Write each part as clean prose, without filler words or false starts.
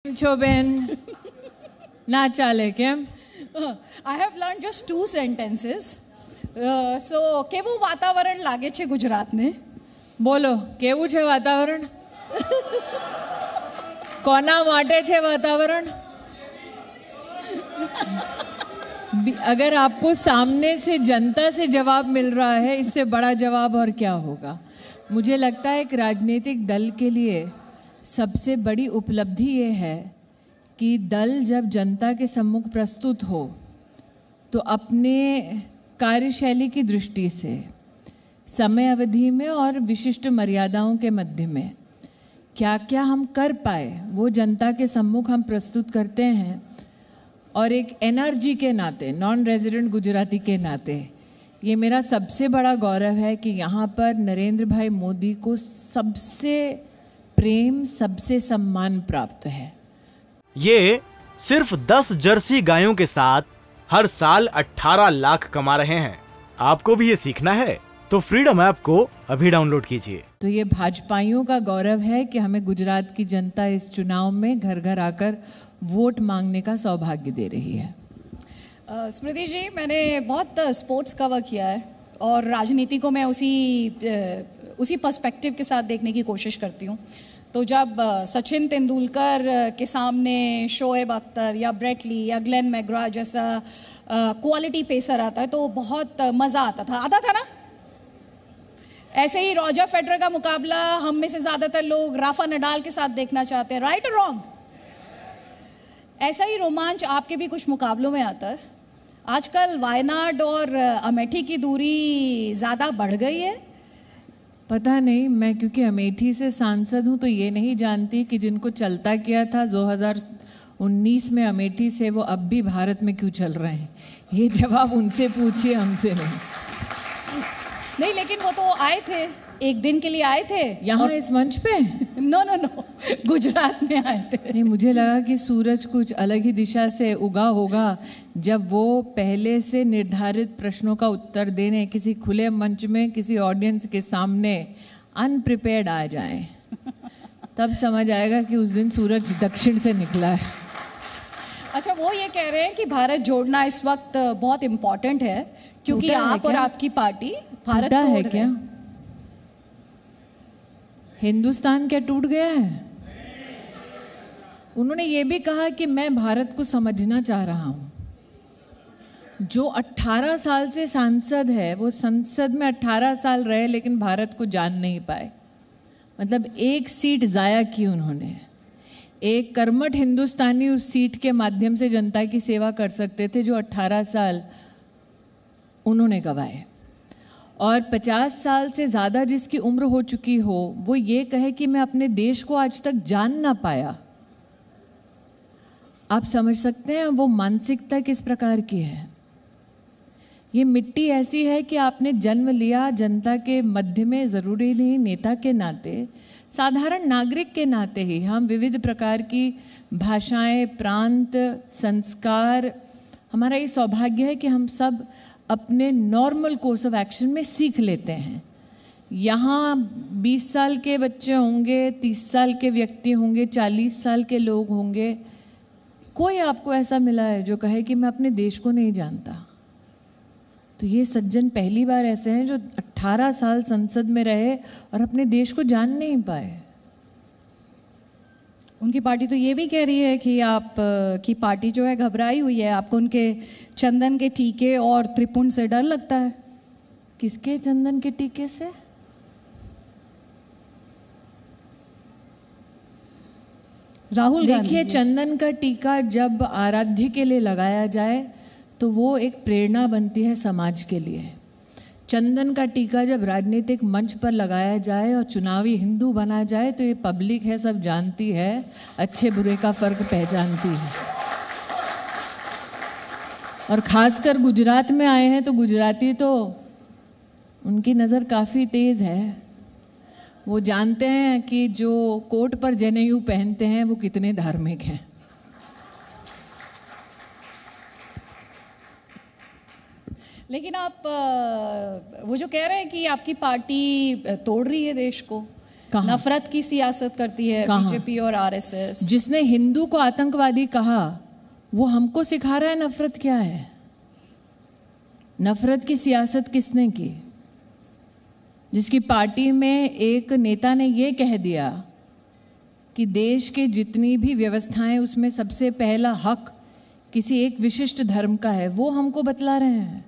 છો બેન ના ચાલે કેમ? I have learned just 2 sentences. So કેવું વાતાવરણ લાગે છે ગુજરાતને? બોલો કેવું છે વાતાવરણ? કોના માટે છે વાતાवरण? अगर आपको सामने से जनता से जवाब मिल रहा है, इससे बड़ा जवाब और क्या होगा? मुझे लगता है एक राजनीतिक दल के लिए सबसे बड़ी उपलब्धि ये है कि दल जब जनता के सम्मुख प्रस्तुत हो तो अपने कार्यशैली की दृष्टि से समय अवधि में और विशिष्ट मर्यादाओं के मध्य में क्या क्या हम कर पाए वो जनता के सम्मुख हम प्रस्तुत करते हैं। और एक एनआरजी के नाते, नॉन रेजिडेंट गुजराती के नाते, ये मेरा सबसे बड़ा गौरव है कि यहाँ पर नरेंद्र भाई मोदी को सबसे प्रेम, सबसे सम्मान प्राप्त है। ये सिर्फ 10 जर्सी गायों के साथ हर साल 18 लाख कमा रहे हैं। आपको भी ये सीखना है तो फ्रीडम ऐप को अभी डाउनलोड कीजिए। तो ये भाजपाइयों का गौरव है कि हमें गुजरात की जनता इस चुनाव में घर घर आकर वोट मांगने का सौभाग्य दे रही है। स्मृति जी, मैंने बहुत स्पोर्ट्स कवर किया है और राजनीति को मैं उसी पर्सपेक्टिव के साथ देखने की कोशिश करती हूँ। तो जब सचिन तेंदुलकर के सामने शोएब अख्तर या ब्रेट ली या ग्लेन मैग्रा जैसा क्वालिटी पेसर आता है तो बहुत मज़ा आता था ना। ऐसे ही रॉजर फेडरर का मुकाबला हम में से ज़्यादातर लोग राफा नडाल के साथ देखना चाहते हैं, राइट और रॉन्ग? ऐसा ही रोमांच आपके भी कुछ मुकाबलों में आता है। आजकल वायनाड और अमेठी की दूरी ज़्यादा बढ़ गई है। पता नहीं, मैं क्योंकि अमेठी से सांसद हूँ तो ये नहीं जानती कि जिनको चलता किया था 2019 में अमेठी से, वो अब भी भारत में क्यों चल रहे हैं। ये जवाब उनसे पूछिए, हमसे नहीं, लेकिन वो तो आए थे, एक दिन के लिए आए थे यहाँ इस मंच पे। नो, गुजरात में आए थे। नहीं, मुझे लगा कि सूरज कुछ अलग ही दिशा से उगा होगा जब वो पहले से निर्धारित प्रश्नों का उत्तर देने किसी खुले मंच में किसी ऑडियंस के सामने अनप्रिपेयर्ड आ जाएं, तब समझ आएगा कि उस दिन सूरज दक्षिण से निकला है। अच्छा, वो ये कह रहे हैं कि भारत जोड़ना इस वक्त बहुत इम्पोर्टेंट है क्योंकि आप और आपकी पार्टी भारत है क्या? हिंदुस्तान क्या टूट गया है? उन्होंने ये भी कहा कि मैं भारत को समझना चाह रहा हूं। जो 18 साल से सांसद है वो संसद में 18 साल रहे लेकिन भारत को जान नहीं पाए। मतलब एक सीट जाया की उन्होंने। एक कर्मठ हिंदुस्तानी उस सीट के माध्यम से जनता की सेवा कर सकते थे जो 18 साल उन्होंने गवाए। और 50 साल से ज़्यादा जिसकी उम्र हो चुकी हो वो ये कहे कि मैं अपने देश को आज तक जान ना पाया। आप समझ सकते हैं वो मानसिकता किस प्रकार की है। ये मिट्टी ऐसी है कि आपने जन्म लिया जनता के मध्य में, ज़रूरी नहीं नेता के नाते, साधारण नागरिक के नाते ही। हम विविध प्रकार की भाषाएं, प्रांत, संस्कार, हमारा ये सौभाग्य है कि हम सब अपने नॉर्मल कोर्स ऑफ एक्शन में सीख लेते हैं। यहाँ 20 साल के बच्चे होंगे, 30 साल के व्यक्ति होंगे, 40 साल के लोग होंगे। कोई आपको ऐसा मिला है जो कहे कि मैं अपने देश को नहीं जानता? तो ये सज्जन पहली बार ऐसे हैं जो 18 साल संसद में रहे और अपने देश को जान नहीं पाए। उनकी पार्टी तो ये भी कह रही है कि आप की पार्टी जो है घबराई हुई है। आपको उनके चंदन के टीके और त्रिपुंड से डर लगता है। किसके चंदन के टीके से? राहुल गांधी। देखिए, चंदन का टीका जब आराध्य के लिए लगाया जाए तो वो एक प्रेरणा बनती है समाज के लिए। चंदन का टीका जब राजनीतिक मंच पर लगाया जाए और चुनावी हिंदू बना जाए तो ये पब्लिक है, सब जानती है, अच्छे बुरे का फर्क पहचानती है। और खासकर गुजरात में आए हैं तो गुजराती तो उनकी नज़र काफ़ी तेज़ है। वो जानते हैं कि जो कोट पर जनेऊ पहनते हैं वो कितने धार्मिक हैं। लेकिन आप वो जो कह रहे हैं कि आपकी पार्टी तोड़ रही है देश को, कहाँ? नफरत की सियासत करती है बीजेपी और आरएसएस। जिसने हिंदू को आतंकवादी कहा वो हमको सिखा रहा है नफरत क्या है। नफरत की सियासत किसने की? जिसकी पार्टी में एक नेता ने ये कह दिया कि देश के जितनी भी व्यवस्थाएं उसमें सबसे पहला हक किसी एक विशिष्ट धर्म का है, वो हमको बतला रहे हैं।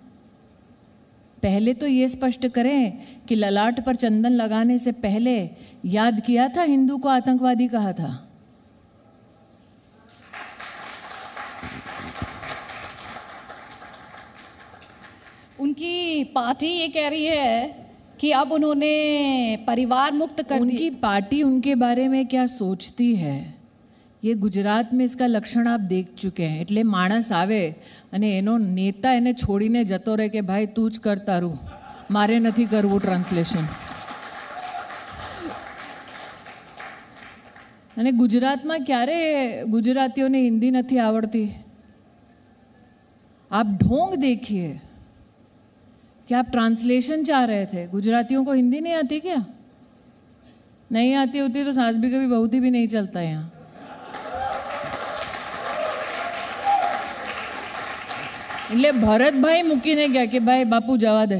पहले तो ये स्पष्ट करें कि ललाट पर चंदन लगाने से पहले याद किया था हिंदू को आतंकवादी कहा था? उनकी पार्टी ये कह रही है कि अब उन्होंने परिवार मुक्त कर उनकी पार्टी उनके बारे में क्या सोचती है, ये गुजरात में इसका लक्षण आप देख चुके हैं। એટલે માણસ આવે અને એનો નેતા એને છોડીને જતો રહે કે ભાઈ તું જ કર તારું, મારે નથી કરવું ટ્રાન્સલેશન। અને ગુજરાતમાં ક્યારે ગુજરાતીઓને હિન્દી નથી આવડતી? आप ढोंग देखिए कि आप ट्रांसलेशन चाह रहे थे। गुजरातियों को हिंदी नहीं आती क्या? नहीं आती होती तो सास भी कभी बहुत ही भी नहीं चलता यहाँ। એટલે ભરતભાઈ મૂકીને ગયા કે ભાઈ બાપુ જવા દે।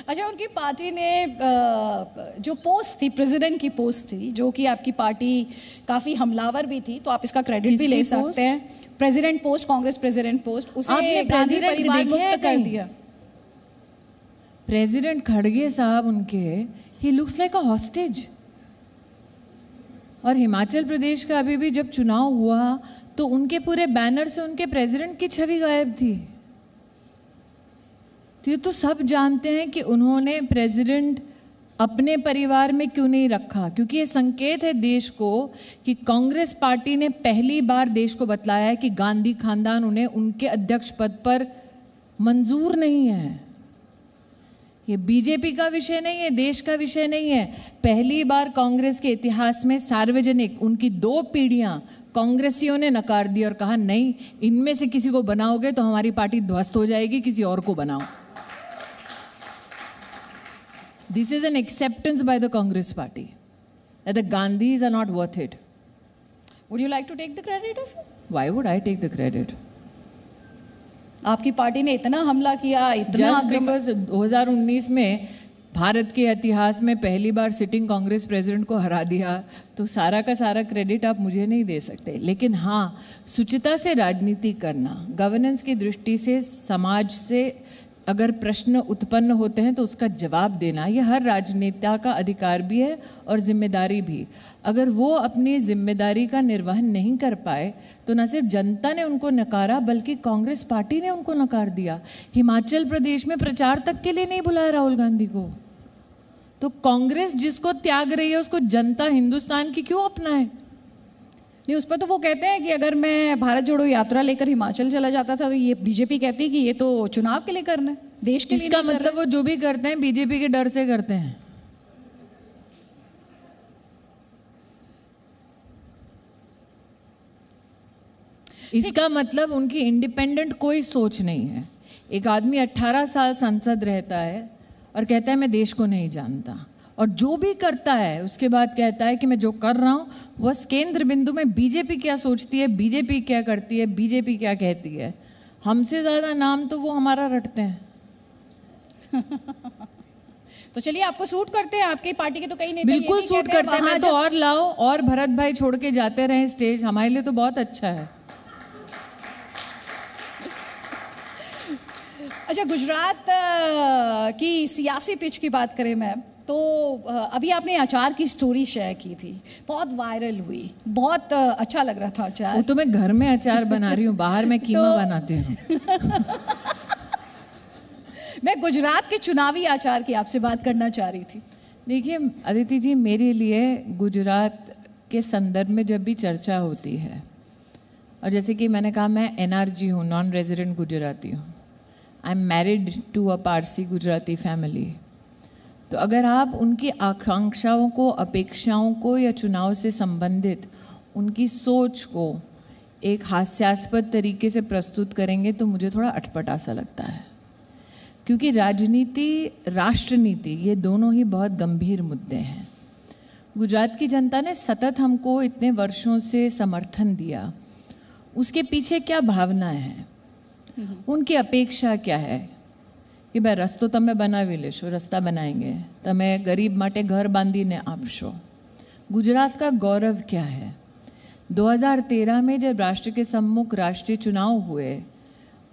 अच्छा, उनकी पार्टी ने जो पोस्ट थी, प्रेसिडेंट की पोस्ट थी, जो कि आपकी पार्टी काफी हमलावर भी थी, तो आप इसका क्रेडिट भी ले सकते हैं। President post, Congress president post, उसे गांधी परिवार मुक्त कर दिया। प्रेसिडेंट खड़गे साहब उनके, he looks like a hostage. और हिमाचल प्रदेश का अभी भी जब चुनाव हुआ तो उनके पूरे बैनर से उनके प्रेसिडेंट की छवि गायब थी। तो ये तो सब जानते हैं कि उन्होंने प्रेसिडेंट अपने परिवार में क्यों नहीं रखा, क्योंकि ये संकेत है देश को कि कांग्रेस पार्टी ने पहली बार देश को बतलाया है कि गांधी खानदान उन्हें उनके अध्यक्ष पद पर मंजूर नहीं है। ये बीजेपी का विषय नहीं है, देश का विषय नहीं है। पहली बार कांग्रेस के इतिहास में सार्वजनिक उनकी 2 पीढ़ियां कांग्रेसियों ने नकार दी और कहा नहीं, इनमें से किसी को बनाओगे तो हमारी पार्टी ध्वस्त हो जाएगी, किसी और को बनाओ। This is an acceptance by the Congress party that the Gandhis are not worth it. Would you like to take the credit of it? Why would I take the credit? आपकी पार्टी ने इतना हमला किया, इतना जस्ट बिकॉज 2019 में भारत के इतिहास में पहली बार सिटिंग कांग्रेस प्रेसिडेंट को हरा दिया, तो सारा का सारा क्रेडिट आप मुझे नहीं दे सकते। लेकिन हाँ, शुचिता से राजनीति करना, गवर्नेंस की दृष्टि से समाज से अगर प्रश्न उत्पन्न होते हैं तो उसका जवाब देना, ये हर राजनेता का अधिकार भी है और जिम्मेदारी भी। अगर वो अपनी जिम्मेदारी का निर्वहन नहीं कर पाए तो न सिर्फ जनता ने उनको नकारा बल्कि कांग्रेस पार्टी ने उनको नकार दिया। हिमाचल प्रदेश में प्रचार तक के लिए नहीं बुलाया राहुल गांधी को। तो कांग्रेस जिसको त्याग रही है उसको जनता हिंदुस्तान की क्यों अपनाए? नहीं, उस पर तो वो कहते हैं कि अगर मैं भारत जोड़ो यात्रा लेकर हिमाचल चला जाता था तो ये बीजेपी कहती है कि ये तो चुनाव के लिए करना है, देश के लिए। इसका मतलब वो जो भी करते हैं बीजेपी के डर से करते हैं। इसका मतलब उनकी इंडिपेंडेंट कोई सोच नहीं है। एक आदमी 18 साल संसद रहता है और कहता है मैं देश को नहीं जानता, और जो भी करता है उसके बाद कहता है कि मैं जो कर रहा हूँ बस केंद्र बिंदु में बीजेपी क्या सोचती है, बीजेपी क्या करती है, बीजेपी क्या कहती है। हमसे ज़्यादा नाम तो वो हमारा रटते हैं। तो चलिए, आपको सूट करते हैं, आपकी पार्टी के तो कई नेता बिल्कुल सूट करते हैं। मैं तो और लाओ और भरत भाई छोड़ के जाते रहे स्टेज, हमारे लिए तो बहुत अच्छा है। अच्छा, गुजरात की सियासी पिच की बात करें मैम, तो अभी आपने अचार की स्टोरी शेयर की थी, बहुत वायरल हुई, बहुत अच्छा लग रहा था अचार। वो तो मैं घर में अचार बना रही हूँ, बाहर मैं कीमा बनाती हूँ। मैं गुजरात के चुनावी अचार की आपसे बात करना चाह रही थी। देखिए अदिति जी, मेरे लिए गुजरात के संदर्भ में जब भी चर्चा होती है, और जैसे कि मैंने कहा मैं NRG हूँ, नॉन रेजिडेंट गुजराती हूँ, I am married to a Parsi Gujarati family. तो अगर आप उनकी आकांक्षाओं को, अपेक्षाओं को या चुनाव से संबंधित उनकी सोच को एक हास्यास्पद तरीके से प्रस्तुत करेंगे तो मुझे थोड़ा अटपटा सा लगता है। क्योंकि राजनीति, राष्ट्रनीति, ये दोनों ही बहुत गंभीर मुद्दे हैं। गुजरात की जनता ने सतत हमको इतने वर्षों से समर्थन दिया, उसके पीछे क्या भावनाएं हैं, उनकी अपेक्षा क्या है कि भाई रस्तो તમે બનાવી લેશો, રસ્તા बनाएंगे, તમે गरीब માટે घर બાંધીને આપશો। गुजरात का गौरव क्या है? 2013 में जब राष्ट्र के सम्मुख राष्ट्रीय चुनाव हुए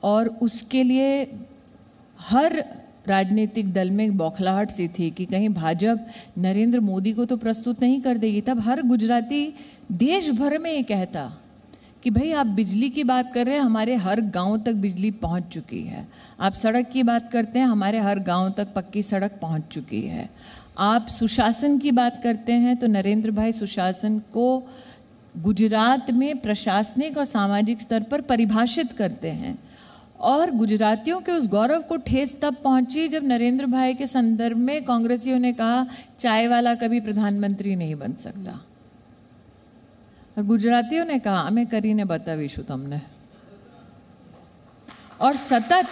और उसके लिए हर राजनीतिक दल में बौखलाहट सी थी कि कहीं भाजपा नरेंद्र मोदी को तो प्रस्तुत नहीं कर देगी, तब हर गुजराती देश भर में ये कहता कि भाई आप बिजली की बात कर रहे हैं, हमारे हर गांव तक बिजली पहुंच चुकी है। आप सड़क की बात करते हैं, हमारे हर गांव तक पक्की सड़क पहुंच चुकी है। आप सुशासन की बात करते हैं तो नरेंद्र भाई सुशासन को गुजरात में प्रशासनिक और सामाजिक स्तर पर परिभाषित करते हैं। और गुजरातियों के उस गौरव को ठेस तब पहुंची जब नरेंद्र भाई के संदर्भ में कांग्रेसियों ने कहा चाय वाला कभी प्रधानमंत्री नहीं बन सकता, और गुजरातियों ने कहा हमें करीने बतावीशु तुमने। और सतत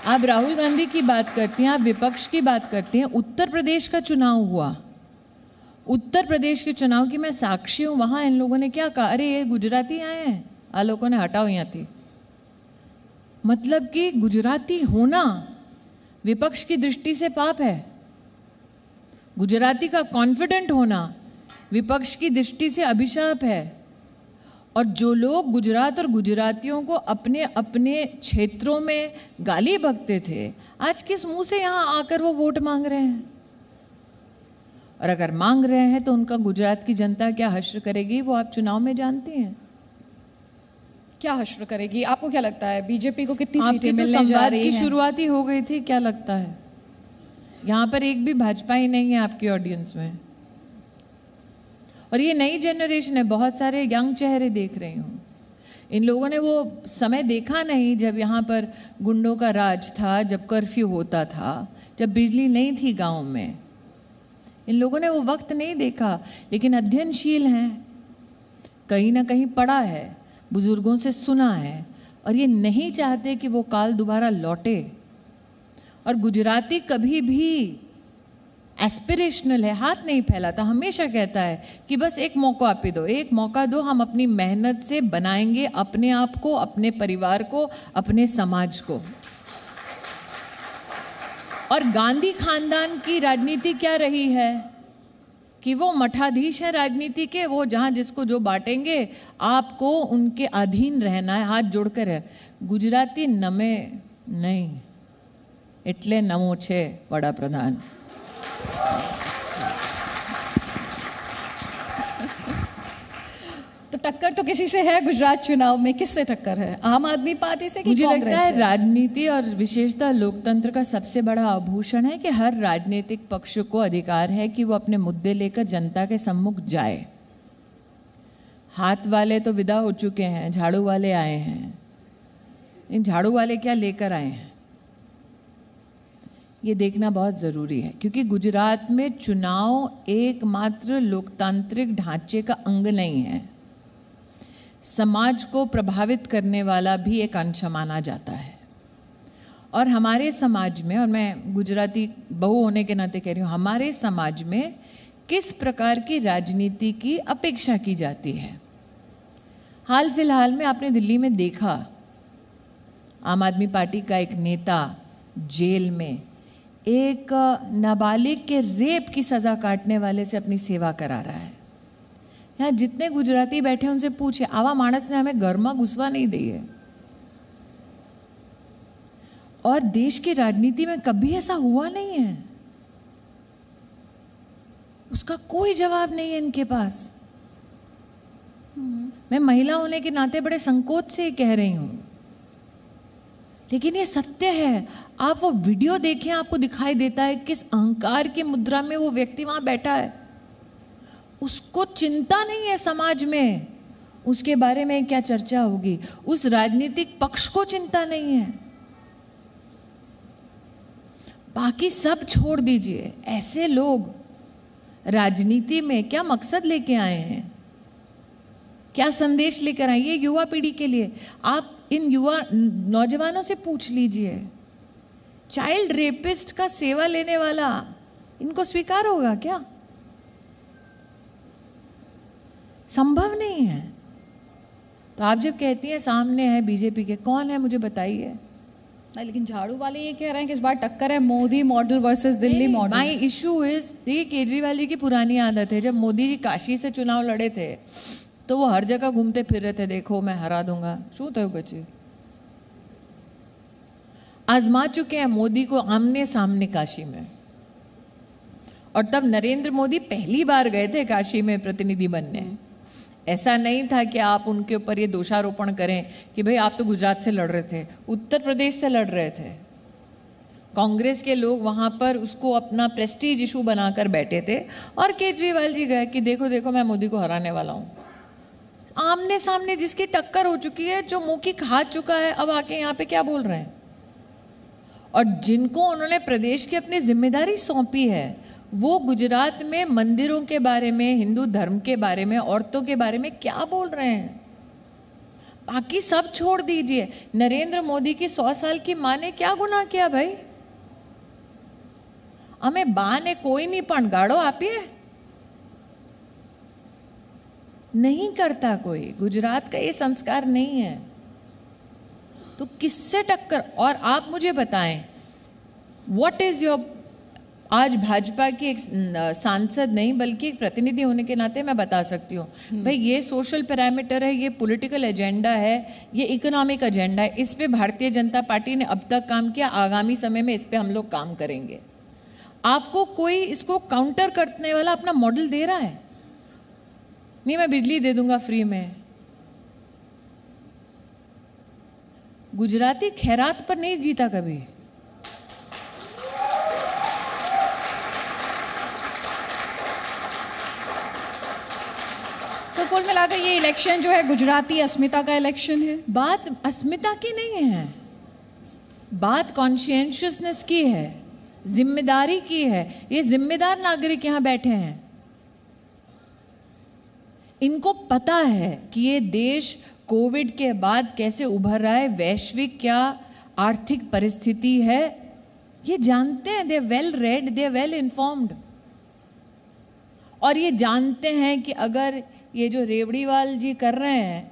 आप राहुल गांधी की बात करती हैं, आप विपक्ष की बात करती हैं। उत्तर प्रदेश का चुनाव हुआ, उत्तर प्रदेश के चुनाव की मैं साक्षी हूँ। वहाँ इन लोगों ने क्या कहा, अरे ये गुजराती आए हैं, आ लोगों ने हटाओ यहाँ थी। मतलब कि गुजराती होना विपक्ष की दृष्टि से पाप है, गुजराती का कॉन्फिडेंट होना विपक्ष की दृष्टि से अभिशाप है। और जो लोग गुजरात और गुजरातियों को अपने अपने क्षेत्रों में गाली बकते थे, आज किस मुंह से यहाँ आकर वो वोट मांग रहे हैं? और अगर मांग रहे हैं तो उनका गुजरात की जनता क्या हश्र करेगी, वो आप चुनाव में जानती हैं। क्या हश्र करेगी? आपको क्या लगता है बीजेपी को कितनी सीटें मिलने जा संवाद रही की हैं? शुरुआत ही हो गई थी, क्या लगता है? यहाँ पर एक भी भाजपा ही नहीं है आपकी ऑडियंस में। और ये नई जनरेशन है, बहुत सारे यंग चेहरे देख रही हूँ। इन लोगों ने वो समय देखा नहीं जब यहाँ पर गुंडों का राज था, जब कर्फ्यू होता था, जब बिजली नहीं थी गांव में। इन लोगों ने वो वक्त नहीं देखा, लेकिन अध्ययनशील हैं, कहीं ना कहीं पढ़ा है, बुजुर्गों से सुना है, और ये नहीं चाहते कि वो काल दोबारा लौटे। और गुजराती कभी भी एस्पिरेशनल है, हाथ नहीं फैलाता, हमेशा कहता है कि बस एक मौका आप ही दो, एक मौका दो, हम अपनी मेहनत से बनाएंगे अपने आप को, अपने परिवार को, अपने समाज को। और गांधी खानदान की राजनीति क्या रही है कि वो मठाधीश हैं राजनीति के, वो जहाँ जिसको जो बांटेंगे आपको उनके अधीन रहना है, हाथ जोड़कर है। गुजराती नमे नहीं, એટલે નમો છે વડાપ્રધાન। तो टक्कर तो किसी से है गुजरात चुनाव में, किससे टक्कर है? आम आदमी पार्टी से कि मुझे कांग्रेस लगता है से? राजनीति और विशेषतः लोकतंत्र का सबसे बड़ा आभूषण है कि हर राजनीतिक पक्ष को अधिकार है कि वो अपने मुद्दे लेकर जनता के सम्मुख जाए। हाथ वाले तो विदा हो चुके हैं, झाड़ू वाले आए हैं। इन झाड़ू वाले क्या लेकर आए हैं ये देखना बहुत ज़रूरी है, क्योंकि गुजरात में चुनाव एकमात्र लोकतांत्रिक ढांचे का अंग नहीं है, समाज को प्रभावित करने वाला भी एक अंश माना जाता है। और हमारे समाज में, और मैं गुजराती बहू होने के नाते कह रही हूँ, हमारे समाज में किस प्रकार की राजनीति की अपेक्षा की जाती है। हाल फिलहाल में आपने दिल्ली में देखा, आम आदमी पार्टी का एक नेता जेल में एक नाबालिग के रेप की सज़ा काटने वाले से अपनी सेवा करा रहा है। यहाँ जितने गुजराती बैठे उनसे पूछे, आवा मानस ने हमें घर में घुसवा नहीं दी है। और देश की राजनीति में कभी ऐसा हुआ नहीं है, उसका कोई जवाब नहीं है इनके पास। मैं महिला होने के नाते बड़े संकोच से कह रही हूं, लेकिन ये सत्य है। आप वो वीडियो देखें, आपको दिखाई देता है किस अहंकार की मुद्रा में वो व्यक्ति वहां बैठा है। उसको चिंता नहीं है समाज में उसके बारे में क्या चर्चा होगी, उस राजनीतिक पक्ष को चिंता नहीं है। बाकी सब छोड़ दीजिए, ऐसे लोग राजनीति में क्या मकसद लेके आए हैं, क्या संदेश लेकर आए? ये युवा पीढ़ी के लिए आप इन युवा नौजवानों से पूछ लीजिए चाइल्ड रेपिस्ट का सेवा लेने वाला, इनको स्वीकार होगा क्या? संभव नहीं है। तो आप जब कहती हैं सामने है बीजेपी के, कौन है मुझे बताइए। लेकिन झाड़ू वाले ये कह रहे हैं कि इस बार टक्कर है Modi model versus Delhi model. My issue is, देखिए केजरीवाल जी की पुरानी आदत है, जब मोदी जी काशी से चुनाव लड़े थे तो वो हर जगह घूमते फिर रहे थे, देखो मैं हरा दूंगा। शू थयो बच्चे आजमा चुके हैं मोदी को आमने सामने काशी में, और तब नरेंद्र मोदी पहली बार गए थे काशी में प्रतिनिधि बनने। ऐसा नहीं था कि आप उनके ऊपर ये दोषारोपण करें कि भाई आप तो गुजरात से लड़ रहे थे, उत्तर प्रदेश से लड़ रहे थे। कांग्रेस के लोग वहाँ पर उसको अपना प्रेस्टीज इशू बनाकर बैठे थे, और केजरीवाल जी गए कि देखो देखो मैं मोदी को हराने वाला हूँ। आमने सामने जिसकी टक्कर हो चुकी है, जो मुंह की खा चुका है, अब आके यहाँ पे क्या बोल रहे हैं? और जिनको उन्होंने प्रदेश की अपनी जिम्मेदारी सौंपी है, वो गुजरात में मंदिरों के बारे में, हिंदू धर्म के बारे में, औरतों के बारे में क्या बोल रहे हैं? बाकी सब छोड़ दीजिए, नरेंद्र मोदी की 100 साल की माँ ने क्या गुनाह किया भाई? हमें बा ने कोई नहीं पण गाड़ो आपिए, नहीं करता कोई। गुजरात का ये संस्कार नहीं है, तो किससे टक्कर? और आप मुझे बताएं, व्हाट इज योर, आज भाजपा की एक सांसद नहीं बल्कि एक प्रतिनिधि होने के नाते मैं बता सकती हूँ भाई, ये सोशल पैरामीटर है, ये पॉलिटिकल एजेंडा है, ये इकोनॉमिक एजेंडा है, इस पे भारतीय जनता पार्टी ने अब तक काम किया, आगामी समय में इस पे हम लोग काम करेंगे। आपको कोई इसको काउंटर करने वाला अपना मॉडल दे रहा है? नहीं मैं बिजली दे दूंगा फ्री में। गुजराती खैरात पर नहीं जीता कभी। तो कुल मिलाकर ये इलेक्शन जो है गुजराती अस्मिता का इलेक्शन है। बात अस्मिता की नहीं है, बात कॉन्शियसनेस की है, जिम्मेदारी की है। ये जिम्मेदार नागरिक यहाँ बैठे हैं, इनको पता है कि ये देश कोविड के बाद कैसे उभर रहा है, वैश्विक क्या आर्थिक परिस्थिति है, ये जानते हैं। दे वेल रेड, दे वेल इन्फॉर्म्ड, और ये जानते हैं कि अगर ये जो रेवड़ीवाल जी कर रहे हैं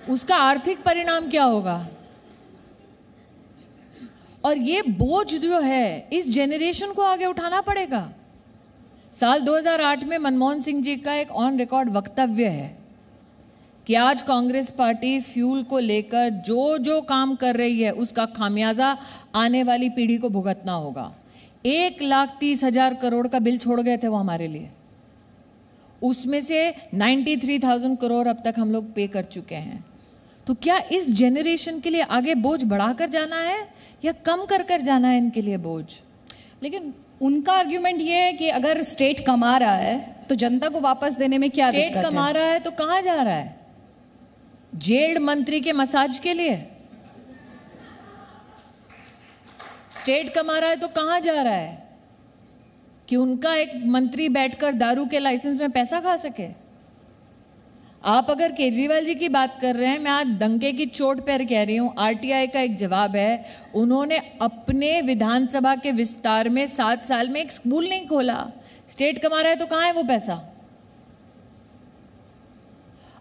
उसका आर्थिक परिणाम क्या होगा। और ये बोझ जो है इस जेनरेशन को आगे उठाना पड़ेगा। साल 2008 में मनमोहन सिंह जी का एक ऑन रिकॉर्ड वक्तव्य है कि आज कांग्रेस पार्टी फ्यूल को लेकर जो जो काम कर रही है उसका खामियाजा आने वाली पीढ़ी को भुगतना होगा। 1,30,000 करोड़ का बिल छोड़ गए थे वो हमारे लिए, उसमें से 93,000 करोड़ अब तक हम लोग पे कर चुके हैं। तो क्या इस जेनरेशन के लिए आगे बोझ बढ़ाकर जाना है या कम कर कर जाना है इनके लिए बोझ? लेकिन उनका आर्ग्यूमेंट ये है कि अगर स्टेट कमा रहा है तो जनता को वापस देने में क्या दिक्कत है? स्टेट कमा रहा है तो कहाँ जा रहा है? जेल्ड मंत्री के मसाज के लिए? स्टेट कमा रहा है तो कहाँ जा रहा है कि उनका एक मंत्री बैठकर दारू के लाइसेंस में पैसा खा सके? आप अगर केजरीवाल जी की बात कर रहे हैं, मैं आज दंगे की चोट पर कह रही हूँ, आरटीआई का एक जवाब है, उन्होंने अपने विधानसभा के विस्तार में 7 साल में एक स्कूल नहीं खोला। स्टेट कमा रहा है तो कहाँ है वो पैसा?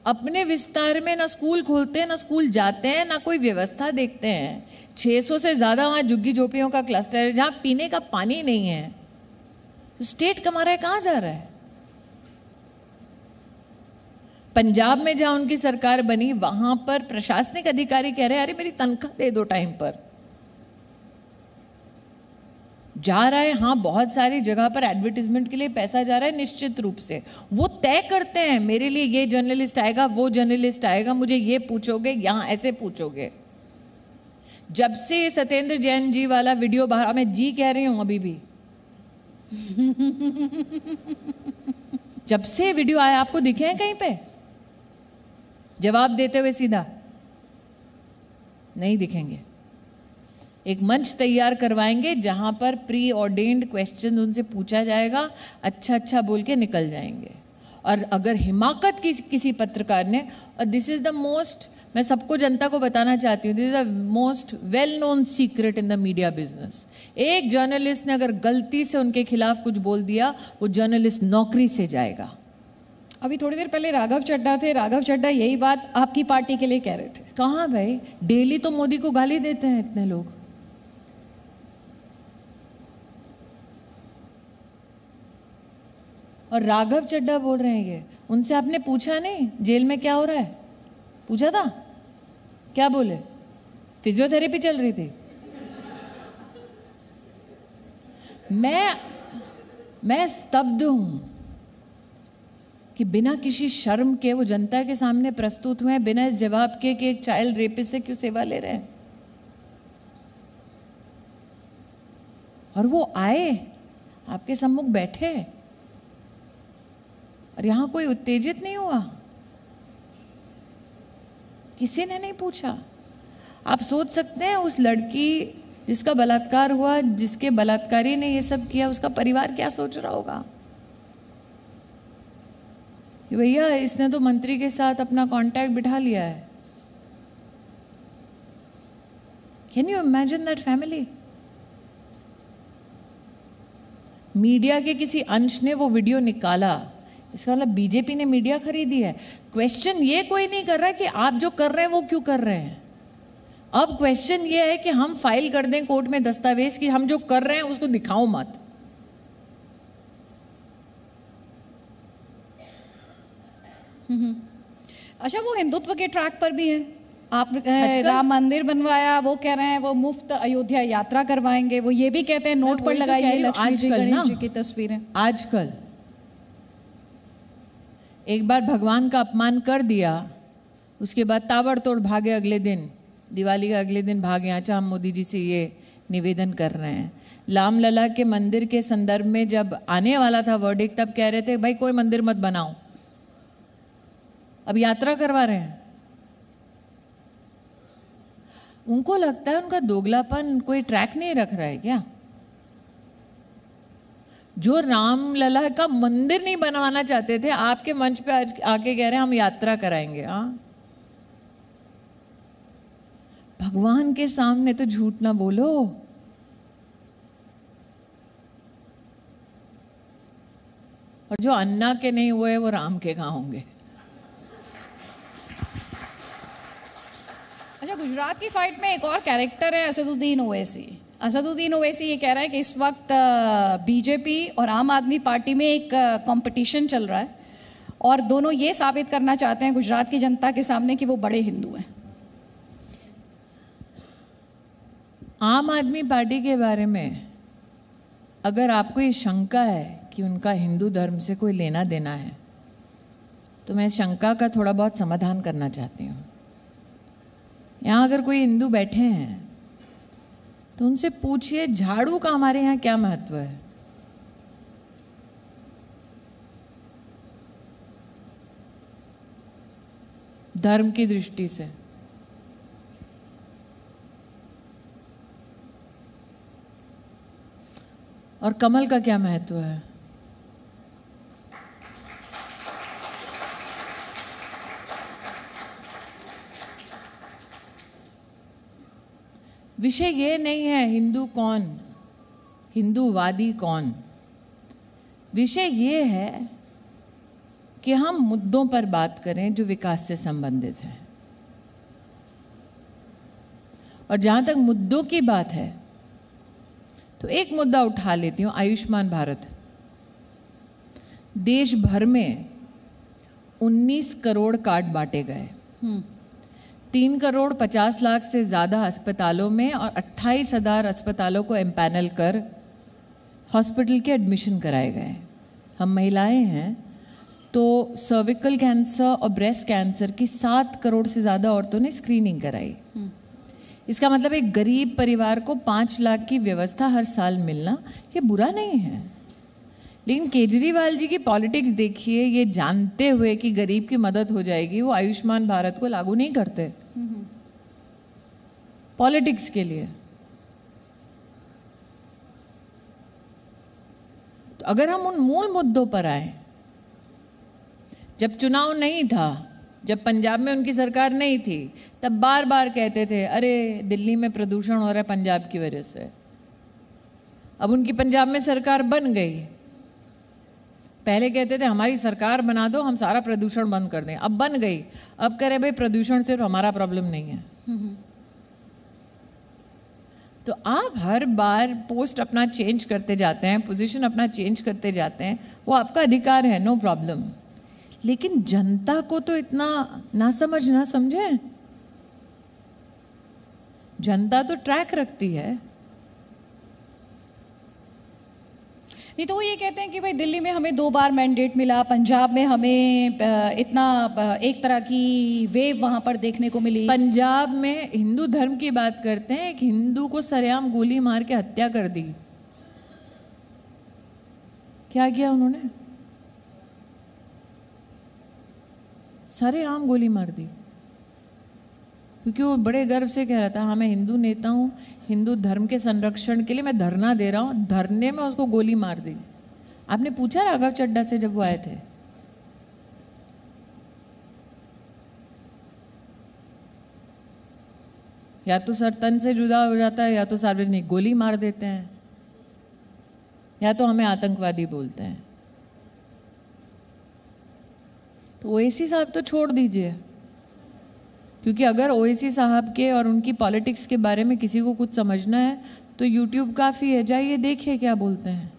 अपने विस्तार में ना स्कूल खोलते हैं, ना स्कूल जाते हैं, ना कोई व्यवस्था देखते हैं। 600 से ज़्यादा वहाँ झुग्गी झोपड़ियों का क्लस्टर है जहाँ पीने का पानी नहीं है। तो स्टेट कमा रहा है, कहाँ जा रहा है? पंजाब में जहाँ उनकी सरकार बनी वहाँ पर प्रशासनिक अधिकारी कह रहे हैं अरे मेरी तनख्वाह दे दो टाइम पर। जा रहा है, हाँ, बहुत सारी जगह पर एडवर्टीजमेंट के लिए पैसा जा रहा है, निश्चित रूप से वो तय करते हैं मेरे लिए ये जर्नलिस्ट आएगा, वो जर्नलिस्ट आएगा, मुझे ये पूछोगे, यहाँ ऐसे पूछोगे। जब से सत्येंद्र जैन जी वाला वीडियो बाहर, मैं जी कह रही हूँ अभी भी जब से वीडियो आया, आपको दिखे हैं कहीं पे जवाब देते हुए? सीधा नहीं दिखेंगे। एक मंच तैयार करवाएंगे जहां पर प्री ऑर्डेन्ड क्वेश्चन उनसे पूछा जाएगा, अच्छा अच्छा बोल के निकल जाएंगे। और अगर हिमाकत की किसी पत्रकार ने, और दिस इज द मोस्ट, मैं सबको जनता को बताना चाहती हूँ, this is the most well known secret in the media business, एक जर्नलिस्ट ने अगर गलती से उनके खिलाफ कुछ बोल दिया, वो जर्नलिस्ट नौकरी से जाएगा। अभी थोड़ी देर पहले राघव चड्ढा थे, राघव चड्ढा यही बात आपकी पार्टी के लिए कह रहे थे। कहाँ भाई, डेली तो मोदी को गाली देते हैं इतने लोग। और राघव चड्ढा बोल रहे हैं ये, उनसे आपने पूछा नहीं जेल में क्या हो रहा है? पूछा था? क्या बोले? फिजियोथेरेपी चल रही थी। मैं स्तब्ध हूं कि बिना किसी शर्म के वो जनता के सामने प्रस्तुत हुए हैं, बिना इस जवाब के कि एक चाइल्ड रेपिस्ट से क्यों सेवा ले रहे हैं। और वो आए, आपके सम्मुख बैठे, और यहां कोई उत्तेजित नहीं हुआ, किसी ने नहीं पूछा। आप सोच सकते हैं उस लड़की जिसका बलात्कार हुआ, जिसके बलात्कारी ने ये सब किया, उसका परिवार क्या सोच रहा होगा कि भैया इसने तो मंत्री के साथ अपना कांटेक्ट बिठा लिया है। Can you imagine that family? Media के किसी अंश ने वो वीडियो निकाला, इसका मतलब बीजेपी ने मीडिया खरीदी है। क्वेश्चन ये कोई नहीं कर रहा कि आप जो कर रहे हैं वो क्यों कर रहे हैं। अब क्वेश्चन ये है कि हम फाइल कर दें कोर्ट में दस्तावेज कि हम जो कर रहे हैं उसको दिखाओ मत। अच्छा, वो हिंदुत्व के ट्रैक पर भी है। आप राम मंदिर बनवाया, वो कह रहे हैं वो मुफ्त अयोध्या यात्रा करवाएंगे, वो ये भी कहते हैं नोट पर लगाइए लक्ष्मी जी गणेश जी की तस्वीरें। आजकल एक बार भगवान का अपमान कर दिया, उसके बाद ताबड़तोड़ भागे, अगले दिन दिवाली का अगले दिन भागे। अच्छा, हम मोदी जी से ये निवेदन कर रहे हैं। रामलला के मंदिर के संदर्भ में जब आने वाला था वर्डिक्ट, तब कह रहे थे भाई कोई मंदिर मत बनाओ, अब यात्रा करवा रहे हैं। उनको लगता है उनका दोगलापन कोई ट्रैक नहीं रख रहा है क्या? जो रामलला का मंदिर नहीं बनवाना चाहते थे, आपके मंच पे आज आके कह रहे हैं हम यात्रा कराएंगे। हाँ, भगवान के सामने तो झूठ ना बोलो। और जो अन्ना के नहीं हुए वो राम के कहाँ होंगे? अच्छा, गुजरात की फाइट में एक और कैरेक्टर है असदुद्दीन ओवैसी। असदुद्दीन ओवैसी ये कह रहा है कि इस वक्त बीजेपी और आम आदमी पार्टी में एक कंपटीशन चल रहा है और दोनों ये साबित करना चाहते हैं गुजरात की जनता के सामने कि वो बड़े हिंदू हैं। आम आदमी पार्टी के बारे में अगर आपको ये शंका है कि उनका हिंदू धर्म से कोई लेना देना है, तो मैं शंका का थोड़ा बहुत समाधान करना चाहती हूँ। यहाँ अगर कोई हिंदू बैठे हैं तो उनसे पूछिए झाड़ू का हमारे यहाँ क्या महत्व है। धर्म की दृष्टि से और कमल का क्या महत्व है। विषय ये नहीं है हिंदू कौन, हिंदूवादी कौन। विषय ये है कि हम मुद्दों पर बात करें जो विकास से संबंधित हैं। और जहां तक मुद्दों की बात है तो एक मुद्दा उठा लेती हूं, आयुष्मान भारत। देश भर में 19 करोड़ कार्ड बांटे गए। 3 करोड़ 50 लाख से ज़्यादा अस्पतालों में और 28,000 अस्पतालों को एम्पैनल कर हॉस्पिटल के एडमिशन कराए गए। हम महिलाएं हैं तो सर्विकल कैंसर और ब्रेस्ट कैंसर की 7 करोड़ से ज़्यादा औरतों ने स्क्रीनिंग कराई। इसका मतलब एक गरीब परिवार को 5 लाख की व्यवस्था हर साल मिलना ये बुरा नहीं है। लेकिन केजरीवाल जी की पॉलिटिक्स देखिए, ये जानते हुए कि गरीब की मदद हो जाएगी वो आयुष्मान भारत को लागू नहीं करते पॉलिटिक्स के लिए। तो अगर हम उन मूल मुद्दों पर आए जब चुनाव नहीं था, जब पंजाब में उनकी सरकार नहीं थी, तब बार बार कहते थे अरे दिल्ली में प्रदूषण हो रहा है पंजाब की वजह से। अब उनकी पंजाब में सरकार बन गई, पहले कहते थे हमारी सरकार बना दो हम सारा प्रदूषण बंद कर दें, अब बन गई, अब कह रहे भाई प्रदूषण सिर्फ हमारा प्रॉब्लम नहीं है। तो आप हर बार पोस्ट अपना चेंज करते जाते हैं, पोजीशन अपना चेंज करते जाते हैं, वो आपका अधिकार है, नो प्रॉब्लम। लेकिन जनता को तो इतना ना समझ ना समझे। जनता तो ट्रैक रखती है। नहीं तो वो ये कहते हैं कि भाई दिल्ली में हमें 2 बार मैंडेट मिला, पंजाब में हमें इतना एक तरह की वेव वहां पर देखने को मिली। पंजाब में हिंदू धर्म की बात करते हैं, एक हिंदू को सरेआम गोली मार के हत्या कर दी। क्या किया उन्होंने? सरेआम गोली मार दी, क्योंकि वो बड़े गर्व से कह रहा था हाँ मैं हिंदू नेता हूँ, हिंदू धर्म के संरक्षण के लिए मैं धरना दे रहा हूँ। धरने में उसको गोली मार दी। आपने पूछा राघव चड्ढा से जब वो आए थे? या तो सर तन से जुदा हो जाता है, या तो सार्वजनिक गोली मार देते हैं, या तो हमें आतंकवादी बोलते हैं। तो ओवैसी साहब तो छोड़ दीजिए, क्योंकि अगर ओवैसी साहब के और उनकी पॉलिटिक्स के बारे में किसी को कुछ समझना है तो यूट्यूब काफ़ी है, जाइए देखिए क्या बोलते हैं।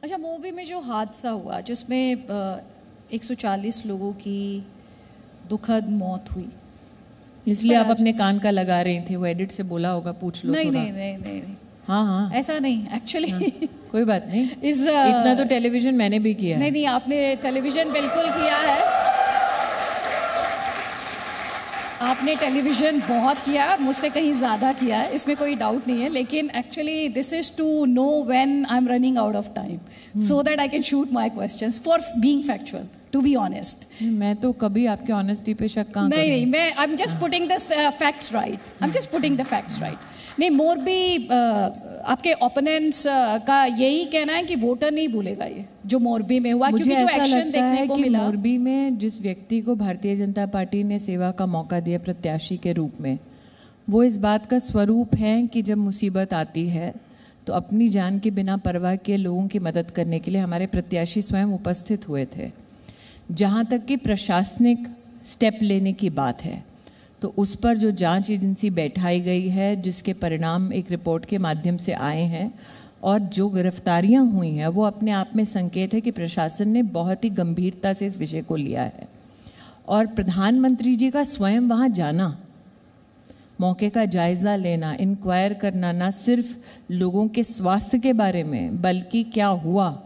अच्छा, मोरबी में जो हादसा हुआ जिसमें 140 लोगों की दुखद मौत हुई, इसलिए आप अपने कान का लगा रही थी, वो एडिट से बोला होगा, पूछ लो। नहीं नहीं नहीं नहीं नहीं, हाँ हाँ ऐसा नहीं एक्चुअली। हाँ, कोई बात नहीं। इतना तो टेलीविजन मैंने भी किया है। नहीं, आपने टेलीविजन बिल्कुल किया है, आपने टेलीविजन बहुत किया है, मुझसे कहीं ज़्यादा किया है, इसमें कोई डाउट नहीं है। लेकिन actually this is to know when I am running out of time so that I can shoot my questions for being factual, to be honest. मैं तो कभी आपके ऑनेस्टी पे शक कहाँ करूँ? नहीं, मैं I am just putting the facts right, I am just putting the facts right. नहीं, मोरबी आपके ओपोनेंट्स का यही कहना है कि वोटर नहीं भूलेगा ये जो मोरबी में हुआ, क्योंकि जो एक्शन देखने को मिला मोरबी में जिस व्यक्ति को भारतीय जनता पार्टी ने सेवा का मौका दिया प्रत्याशी के रूप में, वो इस बात का स्वरूप है कि जब मुसीबत आती है तो अपनी जान के बिना परवाह के लोगों की मदद करने के लिए हमारे प्रत्याशी स्वयं उपस्थित हुए थे। जहाँ तक कि प्रशासनिक स्टेप लेने की बात है तो उस पर जो जांच एजेंसी बैठाई गई है, जिसके परिणाम एक रिपोर्ट के माध्यम से आए हैं, और जो गिरफ्तारियां हुई हैं, वो अपने आप में संकेत है कि प्रशासन ने बहुत ही गंभीरता से इस विषय को लिया है। और प्रधानमंत्री जी का स्वयं वहां जाना, मौके का जायज़ा लेना, इंक्वायर करना, ना सिर्फ लोगों के स्वास्थ्य के बारे में बल्कि क्या हुआ,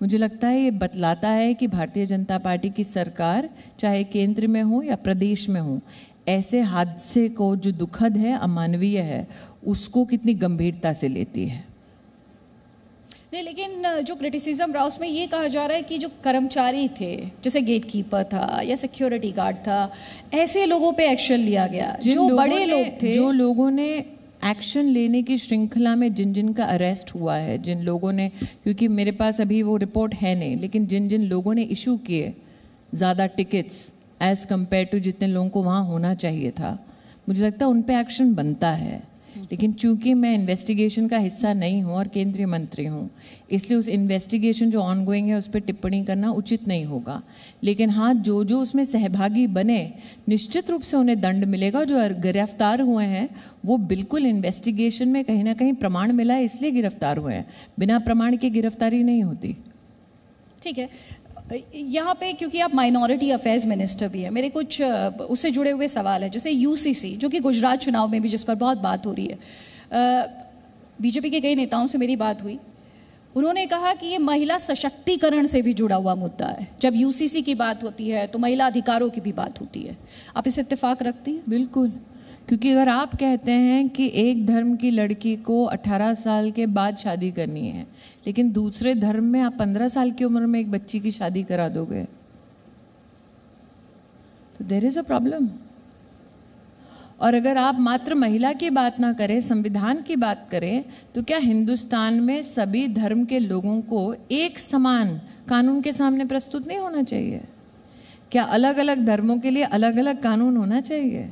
मुझे लगता है ये बतलाता है कि भारतीय जनता पार्टी की सरकार चाहे केंद्र में हो या प्रदेश में हो, ऐसे हादसे को जो दुखद है, अमानवीय है, उसको कितनी गंभीरता से लेती है। नहीं, लेकिन जो क्रिटिसिज्म रहा उसमें ये कहा जा रहा है कि जो कर्मचारी थे, जैसे गेट कीपर था या सिक्योरिटी गार्ड था, ऐसे लोगों पे एक्शन लिया गया। जो बड़े लोग थे, जो लोगों ने एक्शन लेने की श्रृंखला में जिन जिन का अरेस्ट हुआ है, जिन लोगों ने, क्योंकि मेरे पास अभी वो रिपोर्ट है नहीं, लेकिन जिन जिन लोगों ने इशू किए ज़्यादा टिकट्स एज कंपेयर टू जितने लोगों को वहाँ होना चाहिए था, मुझे लगता है उन पे एक्शन बनता है। लेकिन चूंकि मैं इन्वेस्टिगेशन का हिस्सा नहीं हूँ और केंद्रीय मंत्री हूँ, इसलिए उस इन्वेस्टिगेशन जो ऑनगोइंग है उस पर टिप्पणी करना उचित नहीं होगा। लेकिन हाँ, जो जो उसमें सहभागी बने, निश्चित रूप से उन्हें दंड मिलेगा। जो गिरफ्तार हुए हैं वो बिल्कुल इन्वेस्टिगेशन में कहीं ना कहीं प्रमाण मिला है इसलिए गिरफ्तार हुए हैं, बिना प्रमाण की गिरफ्तारी नहीं होती। ठीक है, यहाँ पे क्योंकि आप माइनॉरिटी अफेयर्स मिनिस्टर भी हैं, मेरे कुछ उससे जुड़े हुए सवाल है। जैसे यूसीसी, जो कि गुजरात चुनाव में भी जिस पर बहुत बात हो रही है, बीजेपी के कई नेताओं से मेरी बात हुई, उन्होंने कहा कि ये महिला सशक्तिकरण से भी जुड़ा हुआ मुद्दा है। जब यूसीसी की बात होती है तो महिला अधिकारों की भी बात होती है। आप इस इत्तेफाक रखती हैं? बिल्कुल, क्योंकि अगर आप कहते हैं कि एक धर्म की लड़की को 18 साल के बाद शादी करनी है, लेकिन दूसरे धर्म में आप 15 साल की उम्र में एक बच्ची की शादी करा दोगे, तो देयर इज अ प्रॉब्लम। और अगर आप मात्र महिला की बात ना करें, संविधान की बात करें, तो क्या हिंदुस्तान में सभी धर्म के लोगों को एक समान कानून के सामने प्रस्तुत नहीं होना चाहिए? क्या अलग अलग धर्मों के लिए अलग अलग कानून होना चाहिए?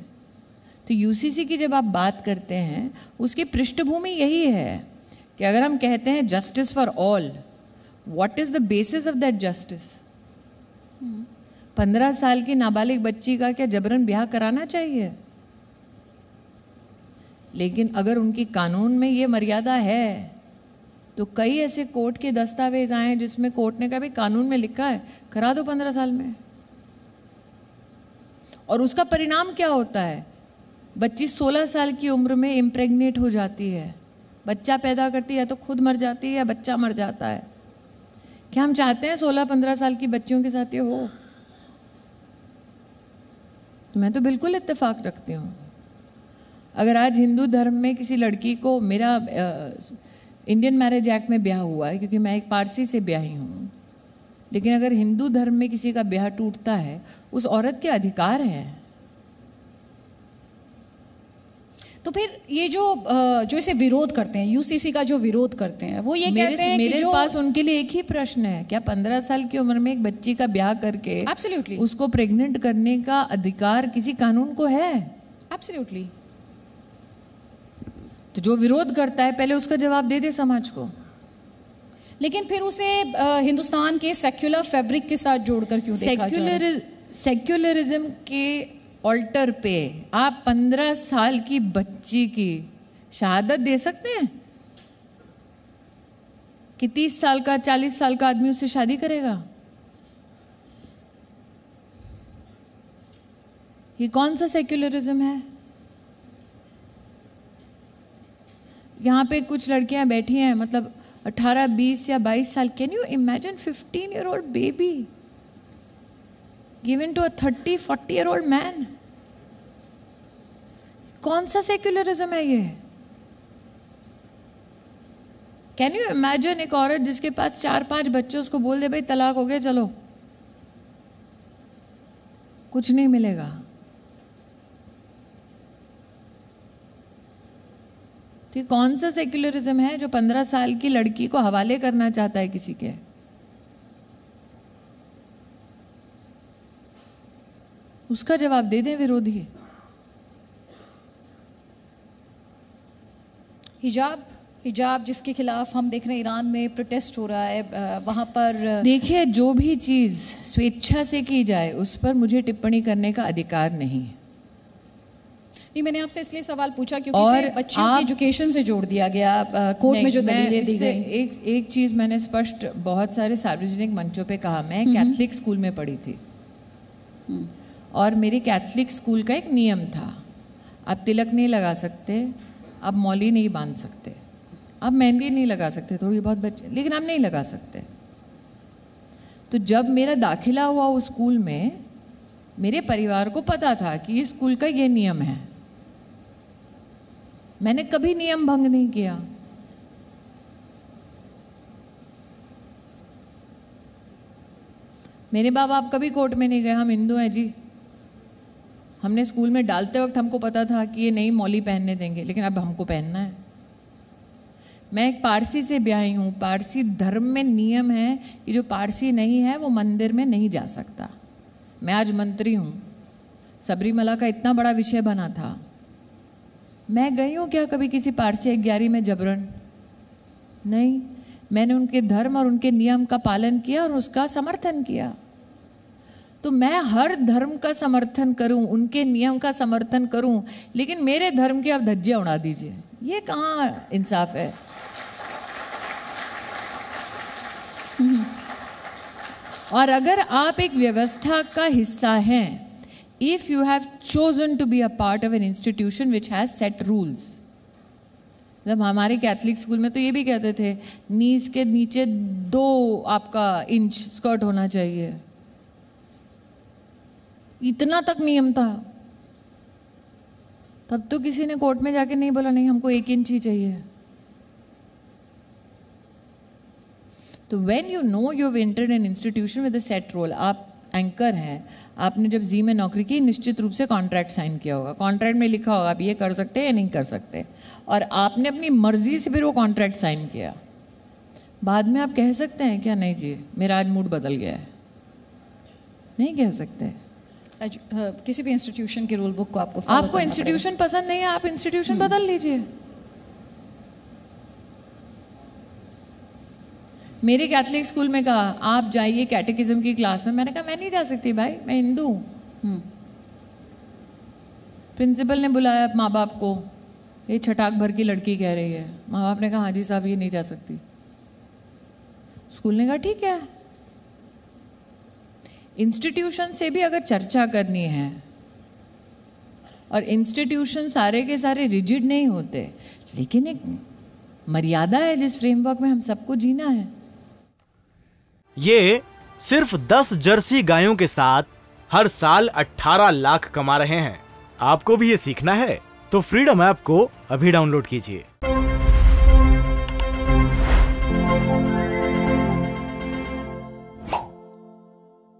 तो यूसीसी की जब आप बात करते हैं, उसकी पृष्ठभूमि यही है कि अगर हम कहते हैं justice for all, what is the basis of that justice? 15 साल की नाबालिग बच्ची का क्या जबरन ब्याह कराना चाहिए? लेकिन अगर उनकी कानून में ये मर्यादा है, तो कई ऐसे कोर्ट के दस्तावेज आए हैं जिसमें कोर्ट ने कहा भी कानून में लिखा है, करा दो 15 साल में। और उसका परिणाम क्या होता है? बच्ची 16 साल की उम्र में इम्प्रेग्नेट हो जाती है, बच्चा पैदा करती है, तो खुद मर जाती है या बच्चा मर जाता है। क्या हम चाहते हैं 16-15 साल की बच्चियों के साथ ये हो? तो मैं तो बिल्कुल इत्तेफाक रखती हूँ। अगर आज हिंदू धर्म में किसी लड़की को, मेरा इंडियन मैरिज एक्ट में ब्याह हुआ है क्योंकि मैं एक पारसी से ब्याही हूँ, लेकिन अगर हिंदू धर्म में किसी का ब्याह टूटता है, उस औरत के अधिकार हैं। तो फिर ये जो इसे विरोध करते हैं, यूसीसी का जो विरोध करते हैं, वो ये कहते हैं मेरे कि जो पास उनके लिए एक ही प्रश्न है, क्या 15 साल की उम्र में एक बच्ची का ब्याह करके एब्सोल्युटली उसको प्रेग्नेंट करने का अधिकार किसी कानून को है? एब्सोल्युटली। तो जो विरोध करता है पहले उसका जवाब दे दे समाज को। लेकिन फिर उसे हिंदुस्तान के सेक्युलर फैब्रिक के साथ जोड़कर क्यों देखा जा रहा है? सेक्युलरिज्म के ऑल्टर पे आप 15 साल की बच्ची की शहादत दे सकते हैं कि 30 साल का 40 साल का आदमी उससे शादी करेगा? ये कौन सा सेक्युलरिज्म है? यहाँ पे कुछ लड़कियां बैठी हैं, मतलब 18, 20 या 22 साल। Can you imagine 15-year-old baby given to a 30-40-year-old man? कौन सा सेक्युलरिज्म है ये? कैन यू इमेजिन एक औरत जिसके पास 4-5 बच्चे, उसको बोल दे भाई तलाक हो गया, चलो, कुछ नहीं मिलेगा। तो ये कौन सा सेक्युलरिज्म है जो 15 साल की लड़की को हवाले करना चाहता है किसी के? उसका जवाब दे दें विरोधी। हिजाब जिसके खिलाफ हम देख रहे हैं ईरान में प्रोटेस्ट हो रहा है, वहाँ पर देखिए, जो भी चीज़ स्वेच्छा से की जाए उस पर मुझे टिप्पणी करने का अधिकार नहीं। नहीं, मैंने आपसे इसलिए सवाल पूछा क्योंकि इसे बच्चियों की एजुकेशन से जोड़ दिया गया कोर्ट में जो दलीलें दी गई। एक चीज़ मैंने स्पष्ट बहुत सारे सार्वजनिक मंचों पे कहा, मैं कैथलिक स्कूल में पढ़ी थी और मेरे कैथलिक स्कूल का एक नियम था, आप तिलक नहीं लगा सकते, आप मौली नहीं बांध सकते, आप मेहंदी नहीं लगा सकते, थोड़ी बहुत बच्चे, लेकिन आप नहीं लगा सकते। तो जब मेरा दाखिला हुआ उस स्कूल में, मेरे परिवार को पता था कि इस स्कूल का ये नियम है। मैंने कभी नियम भंग नहीं किया। मेरे बाप आप कभी कोर्ट में नहीं गए, हम हिंदू हैं जी, हमने स्कूल में डालते वक्त हमको पता था कि ये नहीं मौली पहनने देंगे, लेकिन अब हमको पहनना है। मैं एक पारसी से ब्याही हूँ। पारसी धर्म में नियम है कि जो पारसी नहीं है वो मंदिर में नहीं जा सकता। मैं आज मंत्री हूँ, सबरीमला का इतना बड़ा विषय बना था, मैं गई हूँ क्या कभी किसी पारसी 11 में जबरन? नहीं, मैंने उनके धर्म और उनके नियम का पालन किया और उसका समर्थन किया। तो मैं हर धर्म का समर्थन करूं, उनके नियम का समर्थन करूं, लेकिन मेरे धर्म की आप धज्जियां उड़ा दीजिए, ये कहाँ इंसाफ है? और अगर आप एक व्यवस्था का हिस्सा हैं, if you have chosen to be a part of an institution which has set rules, जब हमारे कैथलिक स्कूल में तो ये भी कहते थे नीज के नीचे 2 आपका इंच स्कर्ट होना चाहिए, इतना तक नियम था। तब तो किसी ने कोर्ट में जाके नहीं बोला नहीं हमको 1 इंच ही चाहिए। तो when you know you've entered an institution with a set rule, आप एंकर हैं, आपने जब जी में नौकरी की निश्चित रूप से कॉन्ट्रैक्ट साइन किया होगा, कॉन्ट्रैक्ट में लिखा होगा आप ये कर सकते हैं या नहीं कर सकते, और आपने अपनी मर्जी से फिर वो कॉन्ट्रैक्ट साइन किया। बाद में आप कह सकते हैं क्या नहीं जी मेरा आज मूड बदल गया है? नहीं कह सकते। किसी भी इंस्टीट्यूशन की रूल बुक को आपको इंस्टीट्यूशन पसंद नहीं है, आप इंस्टीट्यूशन बदल लीजिए। मेरे कैथलिक स्कूल में कहा आप जाइए कैटेकिज्म की क्लास में, मैंने कहा मैं नहीं जा सकती भाई, मैं हिंदू हूँ। प्रिंसिपल ने बुलाया माँ बाप को, ये छटाक भर की लड़की कह रही है। माँ बाप ने कहा हाँ जी साहब ये नहीं जा सकती। स्कूल ने कहा ठीक है। इंस्टीट्यूशन से भी अगर चर्चा करनी है, और इंस्टीट्यूशन सारे के सारे रिजिड नहीं होते, लेकिन एक मर्यादा है जिस फ्रेमवर्क में हम सबको जीना है। ये सिर्फ 10 जर्सी गायों के साथ हर साल 18 लाख कमा रहे हैं। आपको भी ये सीखना है तो फ्रीडम ऐप को अभी डाउनलोड कीजिए।